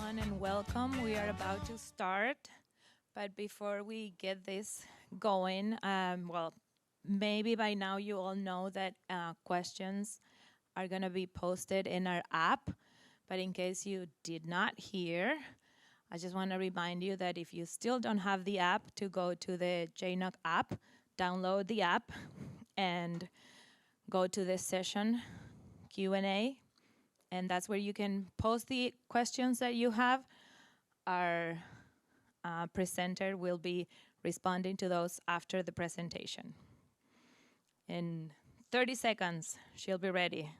everyone, and welcome. We are about to start, but before we get this going, maybe by now you all know that questions are going to be posted in our app, but in case you did not hear, I just want to remind you that if you still don't have the app, to go to the JNUC app, download the app, and go to the session Q&A, and that's where you can post the questions that you have. Our presenter will be responding to those after the presentation. In 30 seconds, she'll be ready.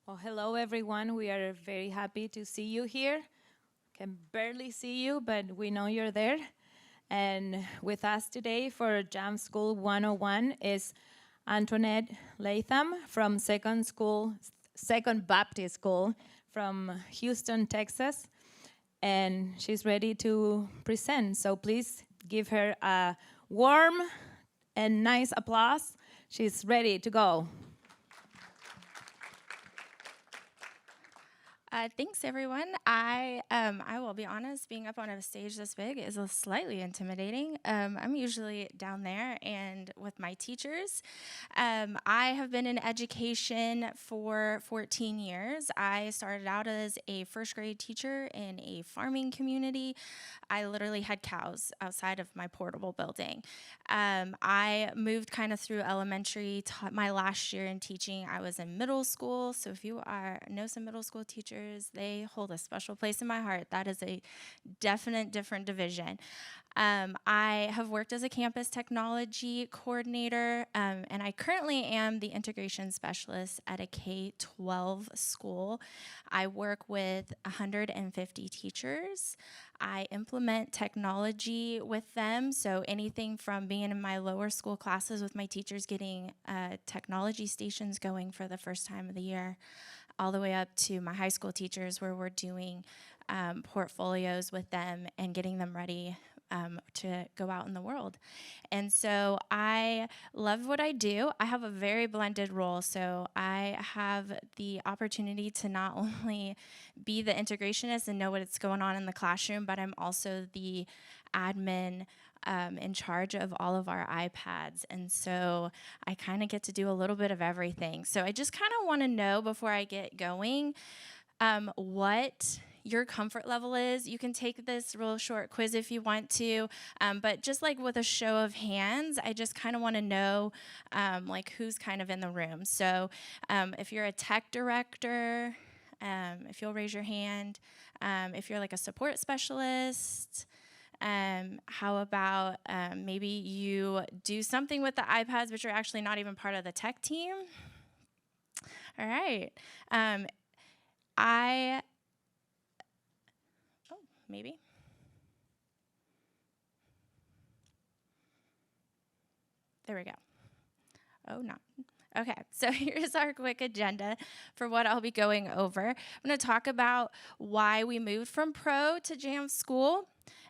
Well, hello everyone. We are very happy to see you here. Can barely see you, but we know you're there. And with us today for Jamf School 101 is Antoinette Latham from Second Baptist School from Houston, Texas. And she's ready to present. So please give her a warm and nice applause. She's ready to go. Thanks, everyone. I will be honest, being up on a stage this big is slightly intimidating. I'm usually down there and with my teachers. I have been in education for 14 years. I started out as a first grade teacher in a farming community. I literally had cows outside of my portable building. I moved kind of through elementary, taught my last year in teaching. I was in middle school, so if you know some middle school teachers, they hold a special place in my heart. That is a definite different division. I have worked as a campus technology coordinator, and I currently am the integration specialist at a K-12 school. I work with 150 teachers. I implement technology with them, so anything from being in my lower school classes with my teachers getting technology stations going for the first time of the year, all the way up to my high school teachers where we're doing portfolios with them and getting them ready to go out in the world. And so I love what I do. I have a very blended role. So I have the opportunity to not only be the integrationist and know what's going on in the classroom, but I'm also the admin in charge of all of our iPads. And so I kind of get to do a little bit of everything. So I just kind of want to know before I get going what your comfort level is. You can take this real short quiz if you want to, but just like with a show of hands, I just kind of want to know like who's kind of in the room. So if you're a tech director, if you'll raise your hand, if you're like a support specialist, how about maybe you do something with the iPads, but you're actually not even part of the tech team? All right. Maybe. There we go. Oh, no. Okay, so here's our quick agenda for what I'll be going over. I'm going to talk about why we moved from Pro to Jamf School.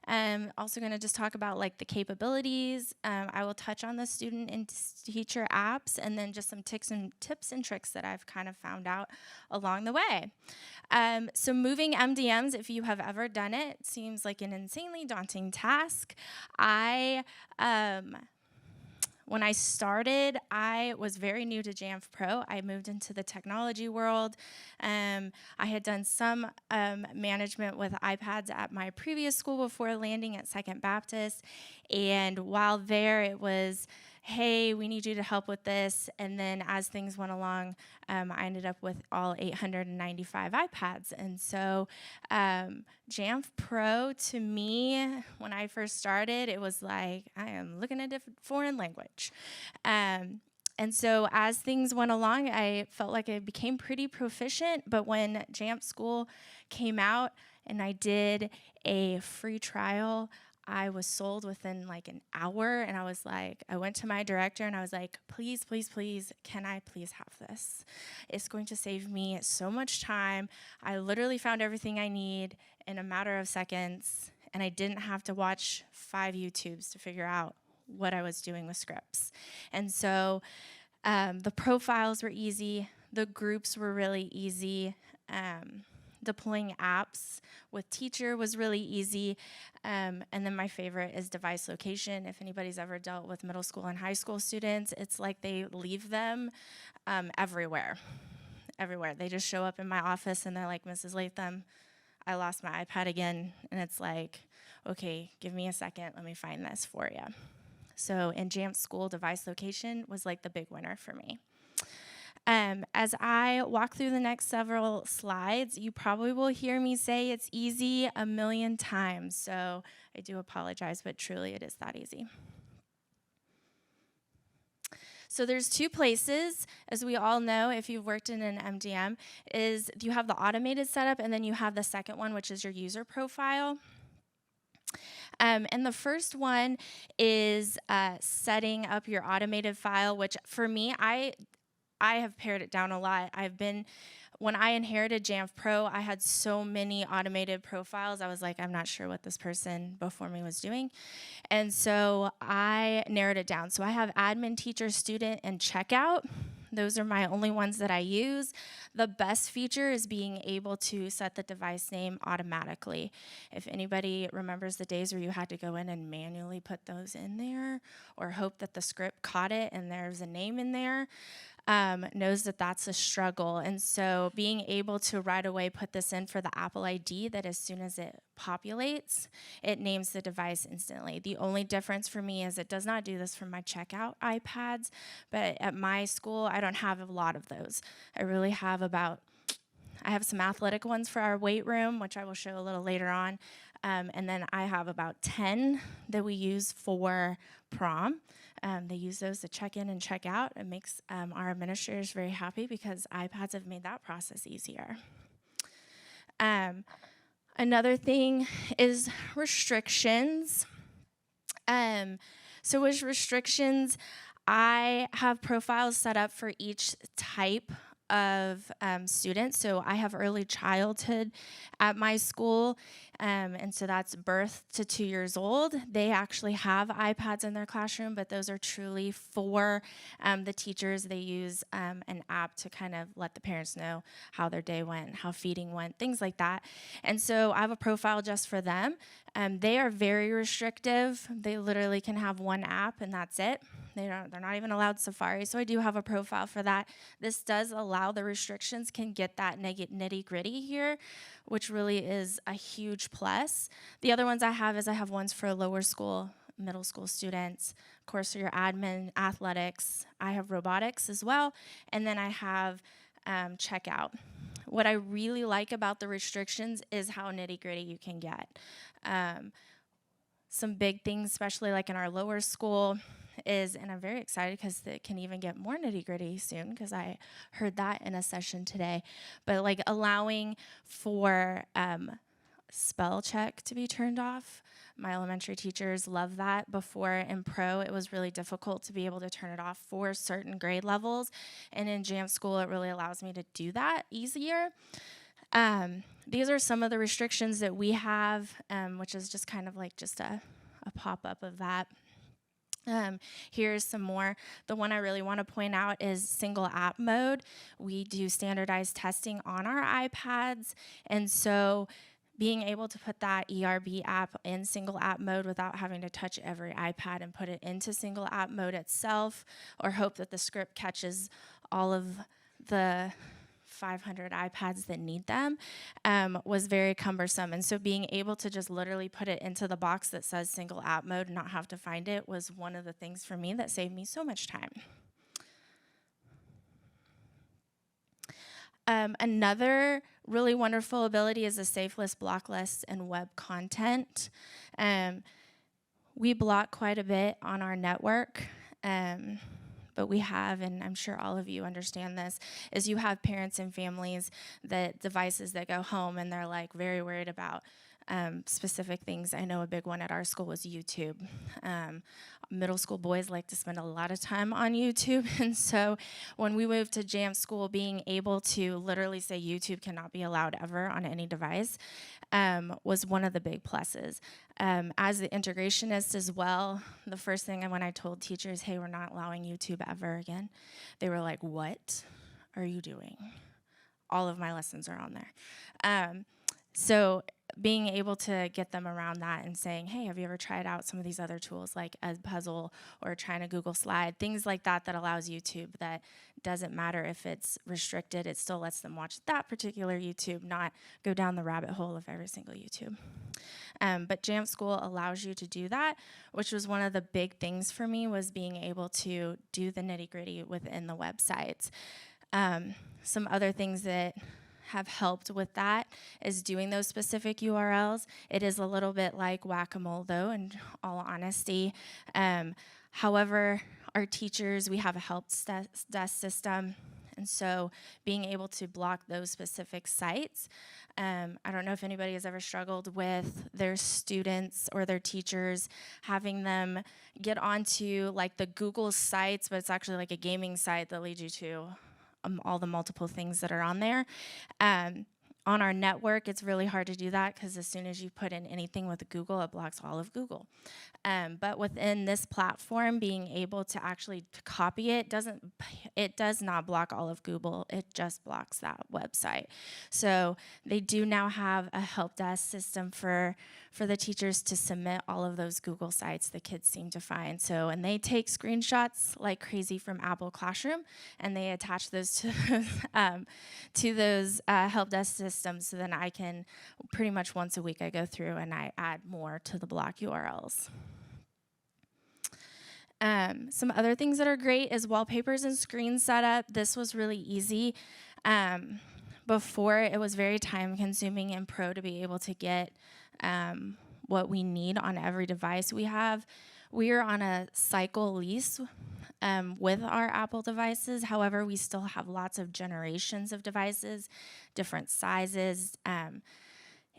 Also going to just talk about like the capabilities. I will touch on the student and teacher apps, and then just some tips and tricks that I've kind of found out along the way. So moving MDMs, if you have ever done it, seems like an insanely daunting task. When I started, I was very new to Jamf Pro. I moved into the technology world. I had done some management with iPads at my previous school before landing at Second Baptist. And while there, it was, hey, we need you to help with this. And then as things went along, I ended up with all 895 iPads. And so Jamf Pro, to me, when I first started, it was like, I am looking at a different foreign language. And so as things went along, I felt like I became pretty proficient. But when Jamf School came out and I did a free trial, I was sold within like an hour, and I went to my director and I was like, please, please, please, can I please have this? It's going to save me so much time. I literally found everything I need in a matter of seconds, and I didn't have to watch 5 YouTubes to figure out what I was doing with scripts. And so the profiles were easy, the groups were really easy. Deploying apps with teacher was really easy. And then my favorite is device location. If anybody's ever dealt with middle school and high school students, it's like they leave them everywhere. They just show up in my office and they're like, Mrs. Latham, I lost my iPad again. And it's like, okay, give me a second, let me find this for you. So in Jamf School, device location was like the big winner for me. As I walk through the next several slides, you probably will hear me say it's easy a million times. So I do apologize, but truly it is that easy. So there's 2 places, as we all know, if you've worked in an MDM, is you have the automated setup, and then you have the second one, which is your user profile. And the first one is setting up your automated file, which for me, I have pared it down a lot. When I inherited Jamf Pro, I had so many automated profiles. I was like, I'm not sure what this person before me was doing. And so I narrowed it down. So I have admin, teacher, student, and checkout. Those are my only ones that I use. The best feature is being able to set the device name automatically. If anybody remembers the days where you had to go in and manually put those in there, or hope that the script caught it and there's a name in there, knows that that's a struggle. And so being able to right away put this in for the Apple ID, that as soon as it populates, it names the device instantly. The only difference for me is it does not do this for my checkout iPads, but at my school, I don't have a lot of those. I have some athletic ones for our weight room, which I will show a little later on. And then I have about 10 that we use for prom. They use those to check in and check out. It makes our administrators very happy because iPads have made that process easier. Another thing is restrictions. So with restrictions, I have profiles set up for each type of students. So I have early childhood at my school, and so that's birth to 2 years old. They actually have iPads in their classroom, but those are truly for the teachers. They use an app to kind of let the parents know how their day went, how feeding went, things like that. And so I have a profile just for them. They are very restrictive. They literally can have one app and that's it. They're not even allowed Safari, so I do have a profile for that. This does allow the restrictions can get that nitty-gritty here, which really is a huge plus. The other ones I have ones for lower school, middle school students, of course, for your admin, athletics. I have robotics as well, and then I have checkout. What I really like about the restrictions is how nitty-gritty you can get. Some big things, especially like in our lower school, and I'm very excited because it can even get more nitty-gritty soon because I heard that in a session today, but like allowing for spell check to be turned off. My elementary teachers love that. Before in Pro, it was really difficult to be able to turn it off for certain grade levels, and in Jamf School, it really allows me to do that easier. These are some of the restrictions that we have, which is just kind of like just a pop-up of that. Here's some more. The one I really want to point out is single app mode. We do standardized testing on our iPads, and so being able to put that ERB app in single app mode without having to touch every iPad and put it into single app mode itself, or hope that the script catches all of the 500 iPads that need them, was very cumbersome. And so being able to just literally put it into the box that says single app mode and not have to find it was one of the things for me that saved me so much time. Another really wonderful ability is the safe list, block lists, and web content. We block quite a bit on our network. But we have, and I'm sure all of you understand this, is you have parents and families that devices that go home and they're like very worried about specific things. I know a big one at our school was YouTube. Middle school boys like to spend a lot of time on YouTube, and so when we moved to Jamf School, being able to literally say YouTube cannot be allowed ever on any device was one of the big pluses. As the integrationist as well, the first thing when I told teachers, hey, we're not allowing YouTube ever again, they were like, what are you doing? All of my lessons are on there. So being able to get them around that and saying, hey, have you ever tried out some of these other tools like Edpuzzle or trying to Google Slide, things like that that allows YouTube that doesn't matter if it's restricted, it still lets them watch that particular YouTube, not go down the rabbit hole of every single YouTube. But Jamf School allows you to do that, which was one of the big things for me, was being able to do the nitty-gritty within the websites. Some other things that have helped with that is doing those specific URLs. It is a little bit like whack-a-mole, though, in all honesty. However, our teachers, we have a help desk system, and so being able to block those specific sites. I don't know if anybody has ever struggled with their students or their teachers having them get onto like the Google sites, but it's actually like a gaming site that leads you to all the multiple things that are on there. On our network, it's really hard to do that because as soon as you put in anything with Google, it blocks all of Google. But within this platform, being able to actually copy it does not block all of Google. It just blocks that website. So they do now have a help desk system for the teachers to submit all of those Google sites the kids seem to find. So, and they take screenshots like crazy from Apple Classroom, and they attach those to those help desk systems. So then I can, pretty much once a week, I go through and I add more to the block URLs. Some other things that are great is wallpapers and screen setup. This was really easy. Before, it was very time consuming in Pro to be able to get what we need on every device we have. We are on a cycle lease with our Apple devices. However, we still have lots of generations of devices, different sizes.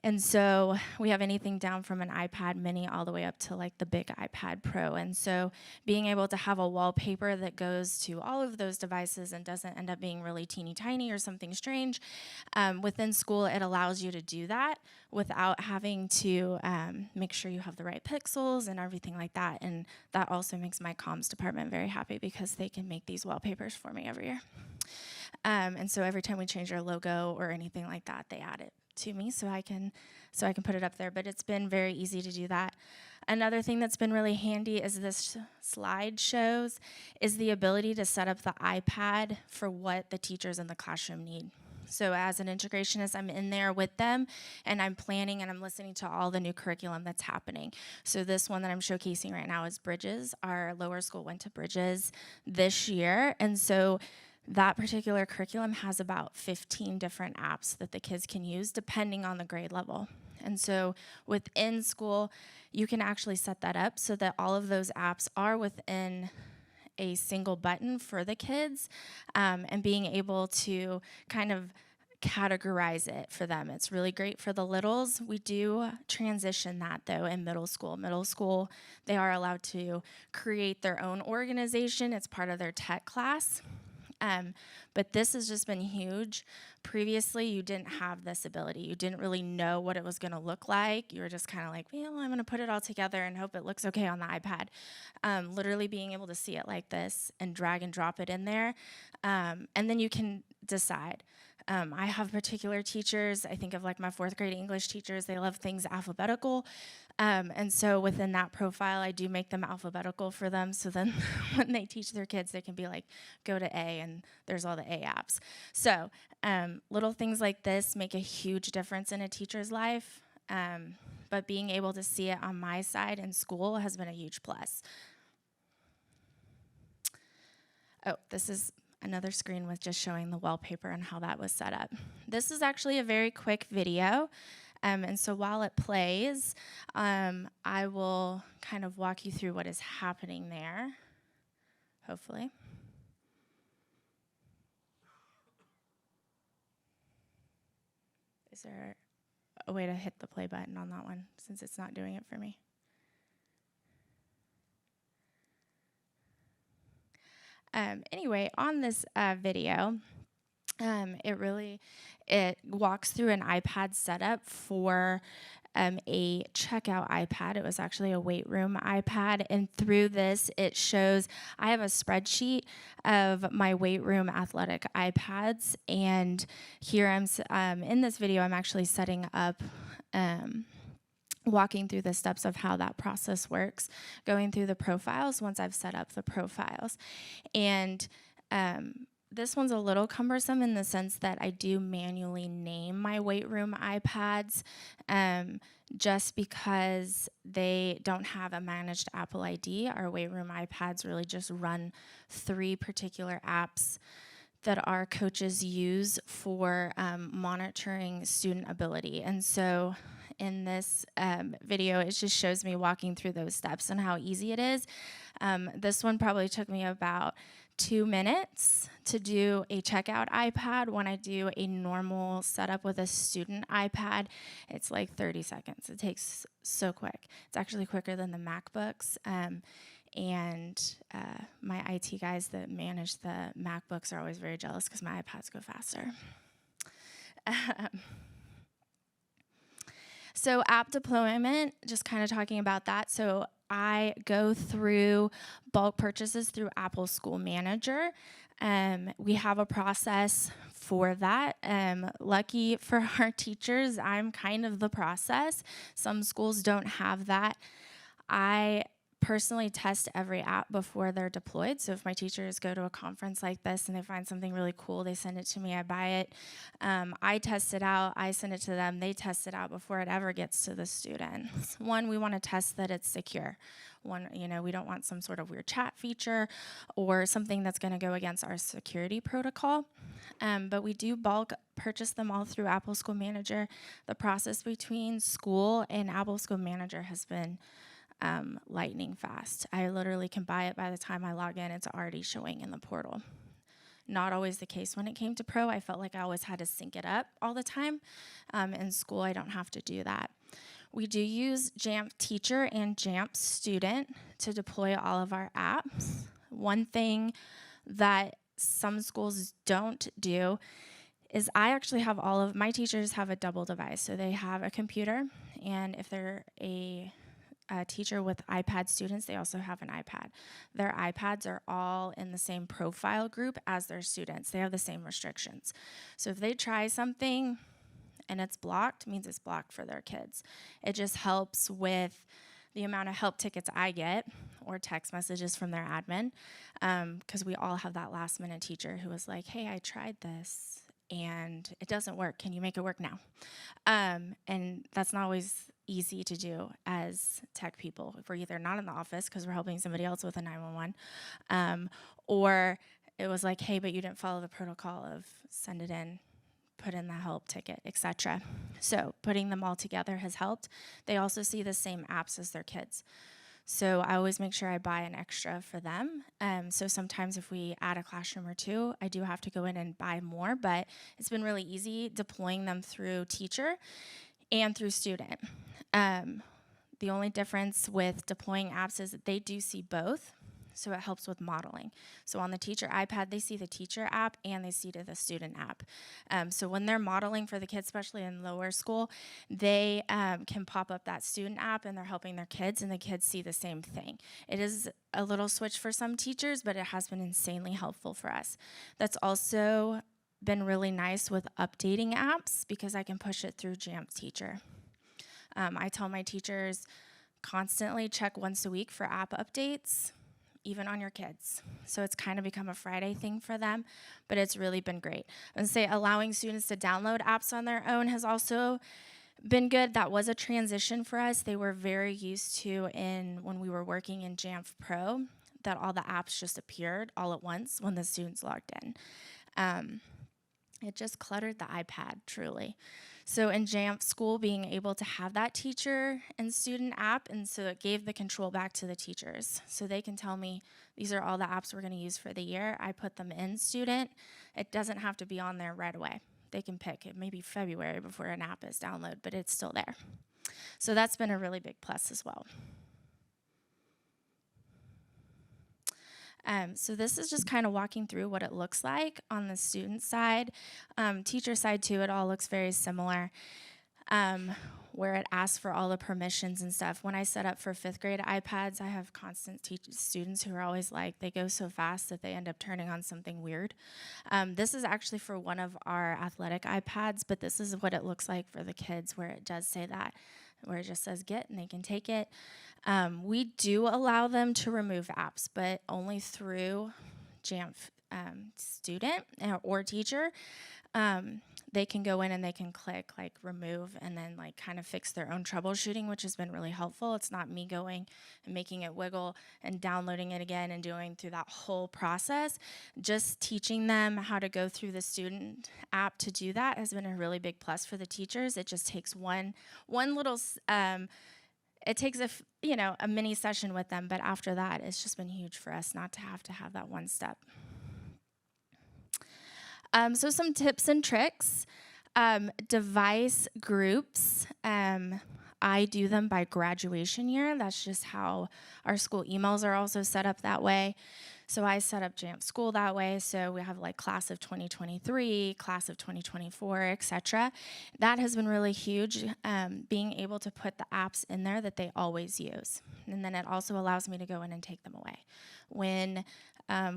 And so we have anything down from an iPad mini all the way up to like the big iPad Pro. And so being able to have a wallpaper that goes to all of those devices and doesn't end up being really teeny tiny or something strange, within school it allows you to do that without having to make sure you have the right pixels and everything like that. And that also makes my comms department very happy because they can make these wallpapers for me every year. And so every time we change our logo or anything like that, they add it to me so I can put it up there. But it's been very easy to do that. Another thing that's been really handy is this slide shows is the ability to set up the iPad for what the teachers in the classroom need. So as an integrationist, I'm in there with them and I'm planning and I'm listening to all the new curriculum that's happening. So this one that I'm showcasing right now is Bridges. Our lower school went to Bridges this year, and so that particular curriculum has about 15 different apps that the kids can use depending on the grade level. And so within school, you can actually set that up so that all of those apps are within a single button for the kids, and being able to kind of categorize it for them. It's really great for the littles. We do transition that though in middle school. Middle school, they are allowed to create their own organization. It's part of their tech class. But this has just been huge. Previously, you didn't have this ability. You didn't really know what it was going to look like. You were just kind of like, well, I'm going to put it all together and hope it looks okay on the iPad. Literally being able to see it like this and drag and drop it in there. And then you can decide. I have particular teachers. I think of like my 4th grade English teachers. They love things alphabetical. And so within that profile, I do make them alphabetical for them. So then when they teach their kids, they can be like, go to A, and there's all the A apps. So little things like this make a huge difference in a teacher's life. But being able to see it on my side in school has been a huge plus. Oh, this is another screen with just showing the wallpaper and how that was set up. This is actually a very quick video. And so while it plays, I will kind of walk you through what is happening there, hopefully. Is there a way to hit the play button on that one, since it's not doing it for me? Anyway, on this video, it walks through an iPad setup for a checkout iPad. It was actually a weight room iPad, and through this, it shows, I have a spreadsheet of my weight room athletic iPads, and here in this video, I'm actually setting up walking through the steps of how that process works, going through the profiles once I've set up the profiles. And this one's a little cumbersome in the sense that I do manually name my weight room iPads just because they don't have a managed Apple ID. Our weight room iPads really just run 3 particular apps that our coaches use for monitoring student ability. And so in this video, it just shows me walking through those steps and how easy it is. This one probably took me about 2 minutes to do a checkout iPad. When I do a normal setup with a student iPad, it's like 30 seconds. It takes so quick. It's actually quicker than the MacBooks. And my IT guys that manage the MacBooks are always very jealous because my iPads go faster. So app deployment, just kind of talking about that. So I go through bulk purchases through Apple School Manager. We have a process for that. Lucky for our teachers, I'm kind of the process. Some schools don't have that. I personally test every app before they're deployed. So if my teachers go to a conference like this and they find something really cool, they send it to me, I buy it. I test it out, I send it to them, they test it out before it ever gets to the students. One, we want to test that it's secure. One, we don't want some sort of weird chat feature or something that's going to go against our security protocol. But we do bulk purchase them all through Apple School Manager. The process between school and Apple School Manager has been lightning fast. I literally can buy it by the time I log in, it's already showing in the portal. Not always the case when it came to Pro. I felt like I always had to sync it up all the time. In school, I don't have to do that. We do use Jamf Teacher and Jamf Student to deploy all of our apps. One thing that some schools don't do is I actually have my teachers have a double device. So they have a computer, and if they're a teacher with iPad students, they also have an iPad. Their iPads are all in the same profile group as their students. They have the same restrictions. So if they try something and it's blocked, it means it's blocked for their kids. It just helps with the amount of help tickets I get or text messages from their admin, because we all have that last minute teacher who was like, hey, I tried this and it doesn't work. Can you make it work now? And that's not always easy to do as tech people. If we're either not in the office because we're helping somebody else with a 911, or it was like, hey, but you didn't follow the protocol of send it in, put in the help ticket, etc. So putting them all together has helped. They also see the same apps as their kids. So I always make sure I buy an extra for them. So sometimes if we add a classroom or 2, I do have to go in and buy more, but it's been really easy deploying them through teacher and through student. The only difference with deploying apps is that they do see both. So it helps with modeling. So on the teacher iPad, they see the teacher app and they see the student app. So when they're modeling for the kids, especially in lower school, they can pop up that student app and they're helping their kids, and the kids see the same thing. It is a little switch for some teachers, but it has been insanely helpful for us. That's also been really nice with updating apps because I can push it through Jamf Teacher. I tell my teachers constantly check once a week for app updates, even on your kids. So it's kind of become a Friday thing for them, but it's really been great. I would say allowing students to download apps on their own has also been good. That was a transition for us. They were very used to when we were working in Jamf Pro, that all the apps just appeared all at once when the students logged in. It just cluttered the iPad, truly. So in Jamf School, being able to have that teacher and student app, and so it gave the control back to the teachers. So they can tell me, these are all the apps we're going to use for the year. I put them in student. It doesn't have to be on there right away. They can pick. It may be February before an app is downloaded, but it's still there. So that's been a really big plus as well. So this is just kind of walking through what it looks like on the student side. Teacher side too, it all looks very similar, where it asks for all the permissions and stuff. When I set up for 5th grade iPads, I have constant students who are always like, they go so fast that they end up turning on something weird. This is actually for one of our athletic iPads, but this is what it looks like for the kids, where it does say that, where it just says get and they can take it. We do allow them to remove apps, but only through Jamf student or teacher. They can go in and they can click like remove and then like kind of fix their own troubleshooting, which has been really helpful. It's not me going and making it wiggle and downloading it again and doing through that whole process. Just teaching them how to go through the student app to do that has been a really big plus for the teachers. It just takes one little it takes a mini session with them, but after that, it's just been huge for us not to have that one step. So some tips and tricks. Device groups. I do them by graduation year. That's just how our school emails are also set up that way. So I set up Jamf School that way. So we have like class of 2023, class of 2024, etc. That has been really huge, being able to put the apps in there that they always use. And then it also allows me to go in and take them away. When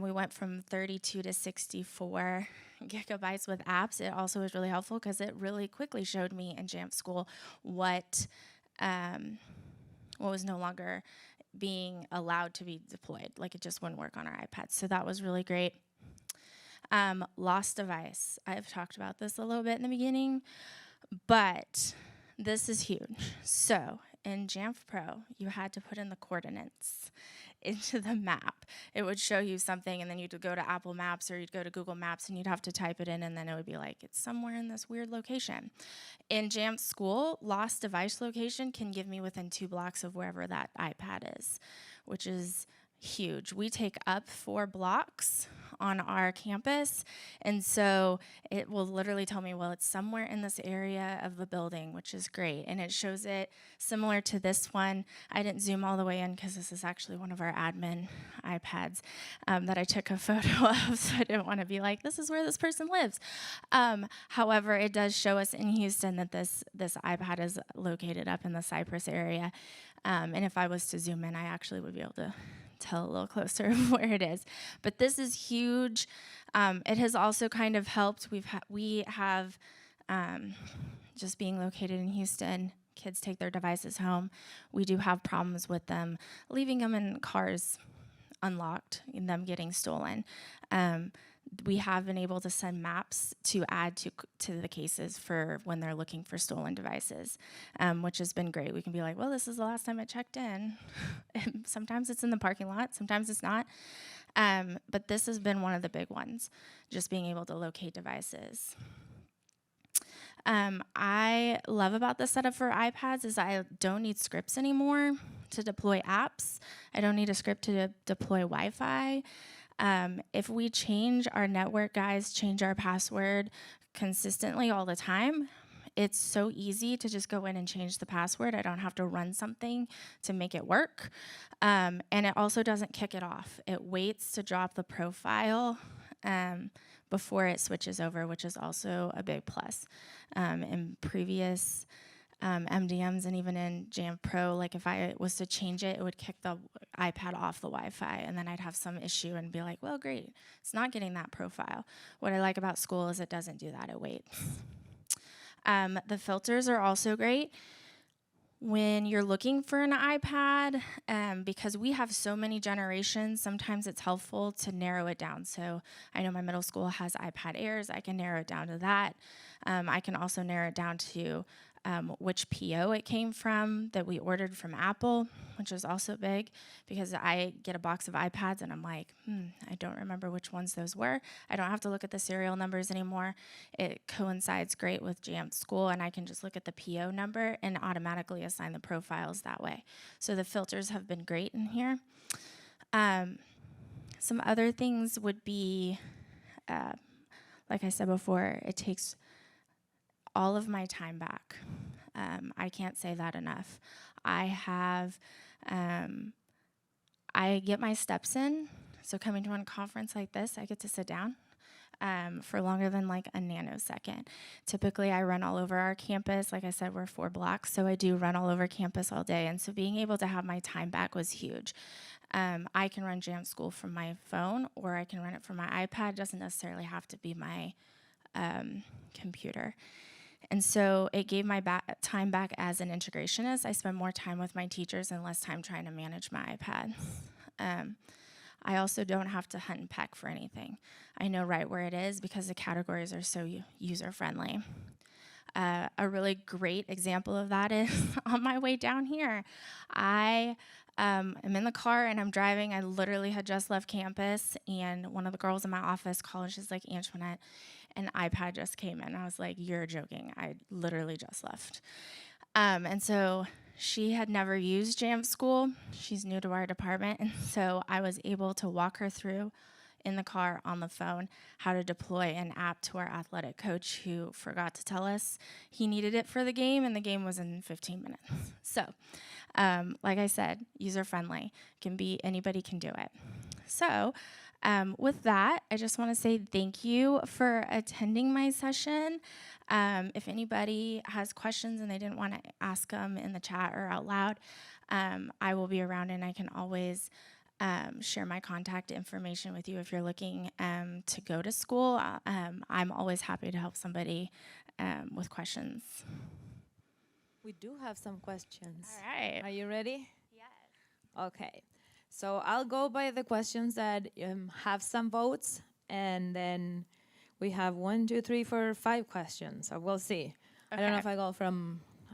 we went from 32 to 64 gigabytes with apps, it also was really helpful because it really quickly showed me in Jamf School what was no longer being allowed to be deployed. Like it just wouldn't work on our iPads. So that was really great. Lost device. I've talked about this a little bit in the beginning, but this is huge. So in Jamf Pro, you had to put in the coordinates into the map. It would show you something, and then you'd go to Apple Maps or you'd go to Google Maps and you'd have to type it in, and then it would be like, it's somewhere in this weird location. In Jamf School, lost device location can give me within 2 blocks of wherever that iPad is, which is huge. We take up 4 blocks on our campus, and so it will literally tell me, well, it's somewhere in this area of the building, which is great. And it shows it similar to this one. I didn't zoom all the way in because this is actually one of our admin iPads that I took a photo of, so I didn't want to be like, this is where this person lives. However, it does show us in Houston that this iPad is located up in the Cypress area. And if I was to zoom in, I actually would be able to tell a little closer of where it is. But this is huge. It has also kind of helped. We have just being located in Houston, kids take their devices home. We do have problems with them leaving them in cars unlocked and them getting stolen. We have been able to send maps to add to the cases for when they're looking for stolen devices, which has been great. We can be like, well, this is the last time it checked in. Sometimes it's in the parking lot, sometimes it's not. But this has been one of the big ones, just being able to locate devices. I love about the setup for iPads is I don't need scripts anymore to deploy apps. I don't need a script to deploy Wi-Fi. If we change our network guys, change our password consistently all the time, it's so easy to just go in and change the password. I don't have to run something to make it work. And it also doesn't kick it off. It waits to drop the profile before it switches over, which is also a big plus. In previous MDMs and even in Jamf Pro, like if I was to change it, it would kick the iPad off the Wi-Fi, and then I'd have some issue and be like, well, great, it's not getting that profile. What I like about School is it doesn't do that, it waits. The filters are also great. When you're looking for an iPad, because we have so many generations, sometimes it's helpful to narrow it down. So I know my middle school has iPad Airs. I can narrow it down to that. I can also narrow it down to which PO it came from that we ordered from Apple, which is also big because I get a box of iPads and I'm like, I don't remember which ones those were. I don't have to look at the serial numbers anymore. It coincides great with Jamf School, and I can just look at the PO number and automatically assign the profiles that way. So the filters have been great in here. Some other things would be, like I said before, it takes all of my time back. I can't say that enough. I get my steps in. So coming to a conference like this, I get to sit down for longer than like a nanosecond. Typically, I run all over our campus. Like I said, we're 4 blocks, so I do run all over campus all day. And so being able to have my time back was huge. I can run Jamf School from my phone, or I can run it from my iPad. It doesn't necessarily have to be my computer. And so it gave my time back as an integrationist. I spend more time with my teachers and less time trying to manage my iPad. I also don't have to hunt and peck for anything. I know right where it is because the categories are so user-friendly. A really great example of that is on my way down here. I am in the car and I'm driving. I literally had just left campus, and one of the girls in my office called and she's like, Antoinette, an iPad just came in. I was like, you're joking. I literally just left. And so she had never used Jamf School. She's new to our department. And so I was able to walk her through in the car on the phone how to deploy an app to our athletic coach who forgot to tell us he needed it for the game, and the game was in 15 minutes. So, like I said, user-friendly. Anybody can do it. So, with that, I just want to say thank you for attending my session. If anybody has questions and they didn't want to ask them in the chat or out loud, I will be around, and I can always share my contact information with you if you're looking to go to school. I'm always happy to help somebody with questions. We do have some questions. All right. Are you ready? Yes. Okay. So I'll go by the questions that have some votes, and then we have 1, 2, 3, 4, 5 questions. So we'll see. Okay. I don't know if I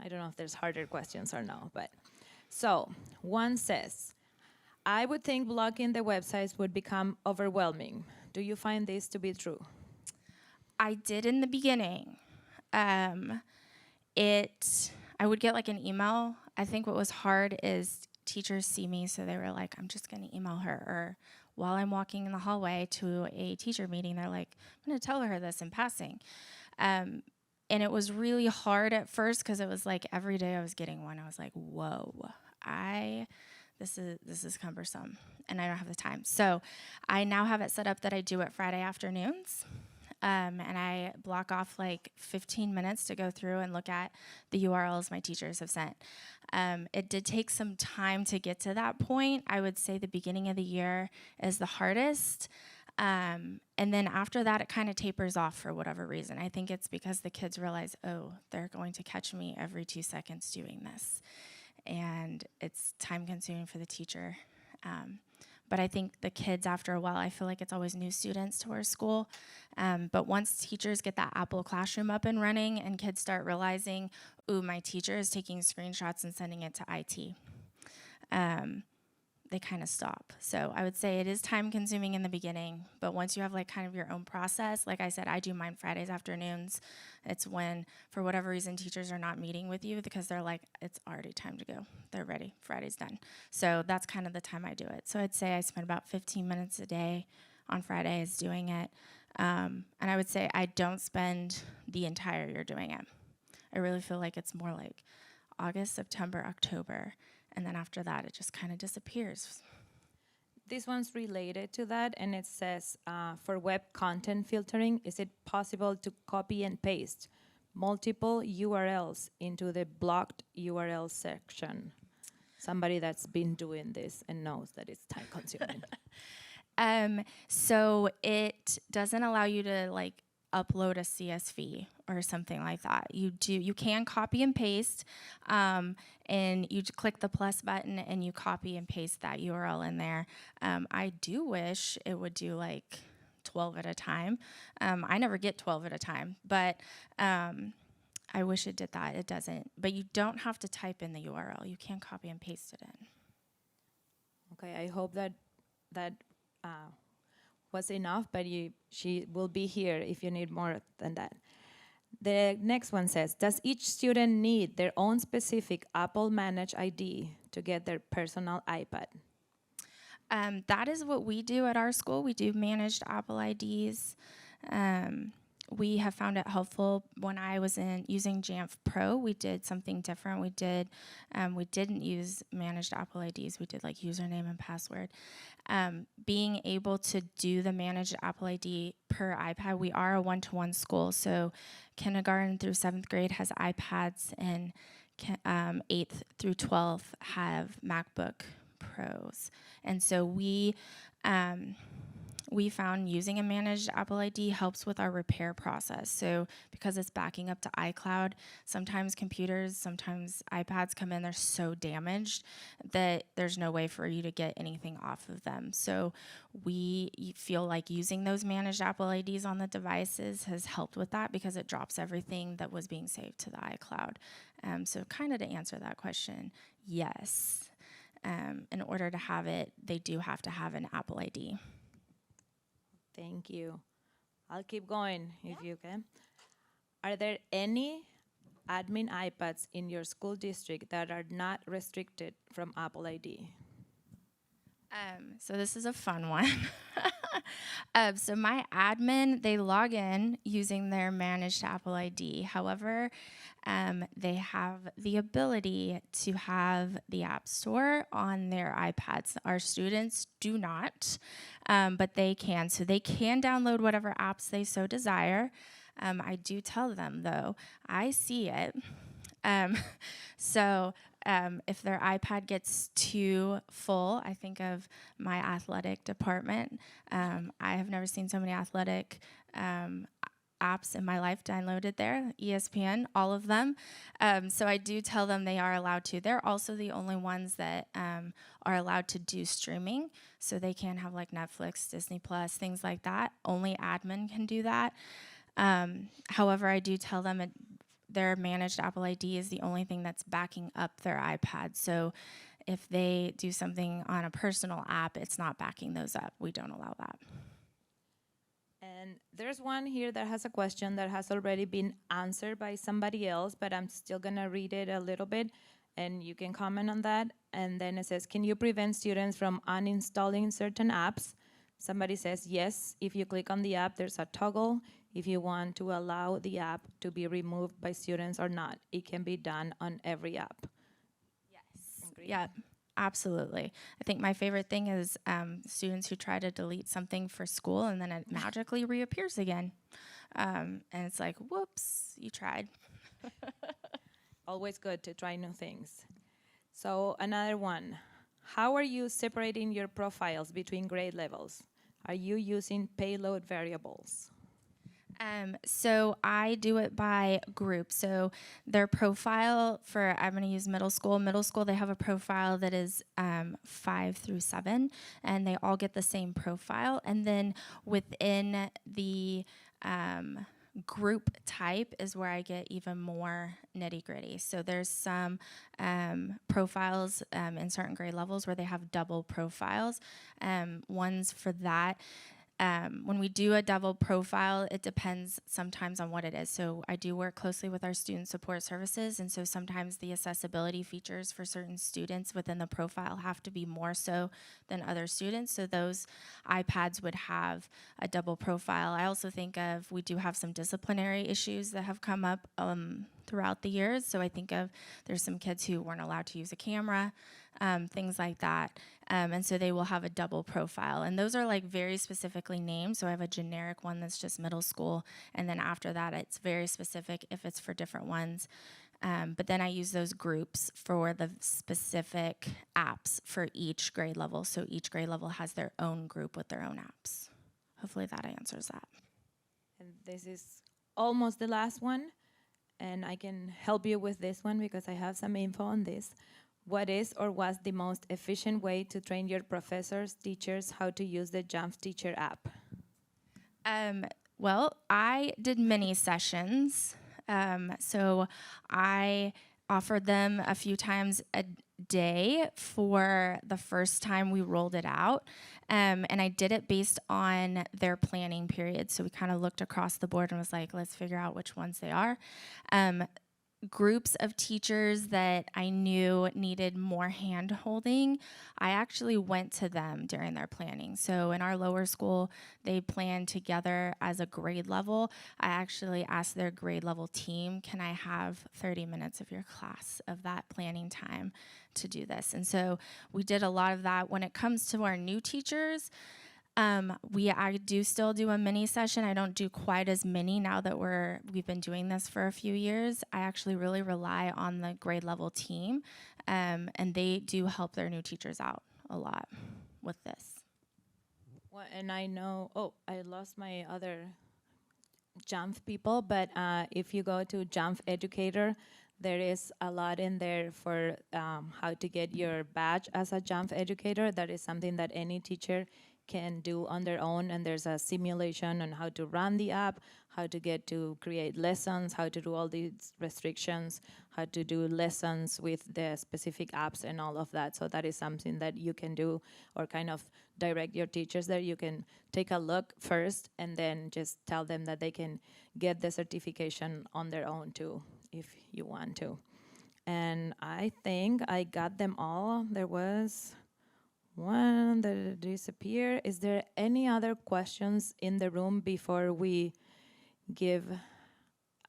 don't know if there's harder questions or no, but. So one says, I would think blocking the websites would become overwhelming. Do you find this to be true? I did in the beginning. I would get like an email. I think what was hard is teachers see me, so they were like, I'm just going to email her. Or while I'm walking in the hallway to a teacher meeting, they're like, I'm going to tell her this in passing. And it was really hard at first because it was like every day I was getting one. I was like, whoa, this is cumbersome, and I don't have the time. So I now have it set up that I do it Friday afternoons. And I block off like 15 minutes to go through and look at the URLs my teachers have sent. It did take some time to get to that point. I would say the beginning of the year is the hardest. And then after that, it kind of tapers off for whatever reason. I think it's because the kids realize, oh, they're going to catch me every 2 seconds doing this. And it's time consuming for the teacher. But I think the kids, after a while, I feel like it's always new students to our school. But once teachers get that Apple Classroom up and running and kids start realizing, ooh, my teacher is taking screenshots and sending it to IT, they kind of stop. So I would say it is time consuming in the beginning, but once you have like kind of your own process, like I said, I do mine Fridays afternoons. It's when, for whatever reason, teachers are not meeting with you because they're like, it's already time to go. They're ready. Friday's done. So that's kind of the time I do it. So I'd say I spend about 15 minutes a day on Fridays doing it. And I would say I don't spend the entire year doing it. I really feel like it's more like August, September, October, and then after that, it just kind of disappears. This one's related to that, and it says, for web content filtering, is it possible to copy and paste multiple URLs into the blocked URL section? Somebody that's been doing this and knows that it's time consuming. So it doesn't allow you to like upload a CSV or something like that. You can copy and paste, and you click the plus button and you copy and paste that URL in there. I do wish it would do like 12 at a time. I never get 12 at a time, but I wish it did that. It doesn't. But you don't have to type in the URL. You can copy and paste it in. Okay, I hope that was enough, but she will be here if you need more than that. The next one says, does each student need their own specific Apple Managed ID to get their personal iPad? That is what we do at our school. We do managed Apple IDs. We have found it helpful. When I was using Jamf Pro, we did something different. We didn't use managed Apple IDs. We did like username and password. Being able to do the managed Apple ID per iPad, we are a one-to-one school, so kindergarten through 7th grade has iPads, and 8th through 12th have MacBook Pros. And so we found using a managed Apple ID helps with our repair process. So because it's backing up to iCloud, sometimes computers, sometimes iPads come in, they're so damaged that there's no way for you to get anything off of them. So we feel like using those managed Apple IDs on the devices has helped with that because it drops everything that was being saved to the iCloud. So kind of to answer that question, yes. In order to have it, they do have to have an Apple ID. Thank you. I'll keep going if you can. Are there any admin iPads in your school district that are not restricted from Apple ID? So this is a fun one. So my admin, they log in using their managed Apple ID. However, they have the ability to have the App Store on their iPads. Our students do not, but they can. So they can download whatever apps they so desire. I do tell them, though, I see it. If their iPad gets too full, I think of my athletic department. I have never seen so many athletic apps in my life downloaded there, ESPN, all of them. So I do tell them they are allowed to. They're also the only ones that are allowed to do streaming. So they can have like Netflix, Disney Plus, things like that. Only admin can do that. However, I do tell them their managed Apple ID is the only thing that's backing up their iPad. So if they do something on a personal app, it's not backing those up. We don't allow that. And there's one here that has a question that has already been answered by somebody else, but I'm still going to read it a little bit, and you can comment on that. And then it says, can you prevent students from uninstalling certain apps? Somebody says, yes. If you click on the app, there's a toggle. If you want to allow the app to be removed by students or not, it can be done on every app. Yes. Yeah, absolutely. I think my favorite thing is students who try to delete something for school and then it magically reappears again. And it's like, whoops, you tried. Always good to try new things. So another one. How are you separating your profiles between grade levels? Are you using payload variables? So I do it by group. So their profile I'm going to use middle school. Middle school, they have a profile that is 5 through 7, and they all get the same profile. And then within the group type is where I get even more nitty gritty. So there's some profiles in certain grade levels where they have double profiles. Ones for that. when we do a double profile, it depends sometimes on what it is. So I do work closely with our student support services, and so sometimes the accessibility features for certain students within the profile have to be more so than other students. So those iPads would have a double profile. I also think of, we do have some disciplinary issues that have come up throughout the years. So I think of, there's some kids who weren't allowed to use a camera, things like that. And so they will have a double profile. And those are like very specifically named. So I have a generic one that's just middle school. And then after that, it's very specific if it's for different ones. But then I use those groups for the specific apps for each grade level. So each grade level has their own group with their own apps. Hopefully that answers that. And this is almost the last one. And I can help you with this one because I have some info on this. What is or was the most efficient way to train your professors, teachers, how to use the Jamf Teacher app? Well, I did mini sessions. So I offered them a few times a day for the first time we rolled it out. And I did it based on their planning period. So we kind of looked across the board and was like, let's figure out which ones they are. Groups of teachers that I knew needed more hand holding, I actually went to them during their planning. So in our lower school, they planned together as a grade level. I actually asked their grade level team, can I have 30 minutes of your class of that planning time to do this? And so we did a lot of that. When it comes to our new teachers, I do still do a mini session. I don't do quite as many now that we've been doing this for a few years. I actually really rely on the grade level team, and they do help their new teachers out a lot with this. Well, and I know, I lost my other Jamf people, but if you go to Jamf Educator, there is a lot in there for how to get your badge as a Jamf Educator. That is something that any teacher can do on their own, and there's a simulation on how to run the app, how to get to create lessons, how to do all these restrictions, how to do lessons with the specific apps and all of that. So that is something that you can do, or kind of direct your teachers there. You can take a look first and then just tell them that they can get the certification on their own too, if you want to. And I think I got them all. There was one that disappeared. Is there any other questions in the room before we give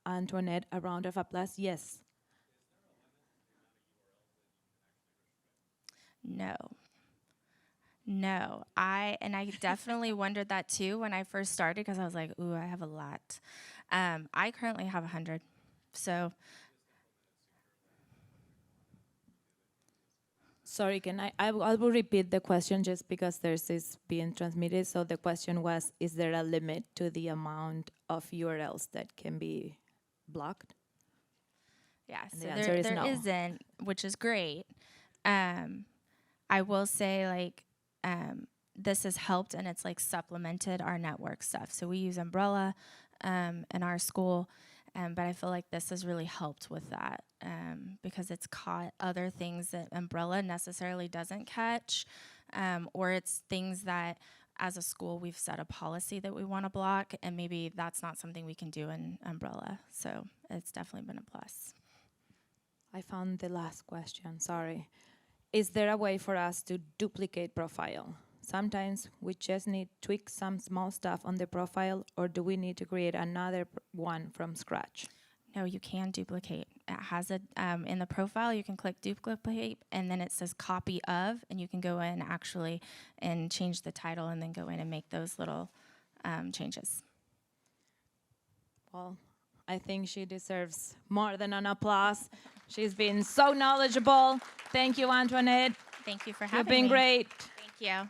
Antoinette a round of applause? Yes. No. I definitely wondered that too when I first started, because I was like, ooh, I have a lot. I currently have 100. So Sorry, I will repeat the question just because there's this being transmitted. So the question was, is there a limit to the amount of URLs that can be blocked? yeah, And so the answer is there no. isn't, which is great. I will say, like, this has helped, and it's like supplemented our network stuff. So we use Umbrella in our school, but I feel like this has really helped with that, because it's caught other things that Umbrella necessarily doesn't catch, or it's things that as a school we've set a policy that we want to block, and maybe that's not something we can do in Umbrella. So it's definitely been a plus. I found the last question, sorry. Is there a way for us to duplicate profile? Sometimes we just need to tweak some small stuff on the profile, or do we need to create another one from scratch? No, you can duplicate. It has it in the profile. You can click duplicate, and then it says copy of, and you can go in actually and change the title, and then go in and make those little changes. Well, I think she deserves more than an applause. She's been so knowledgeable. Thank you, Antoinette. Thank you for having You've been me. great. Thank you.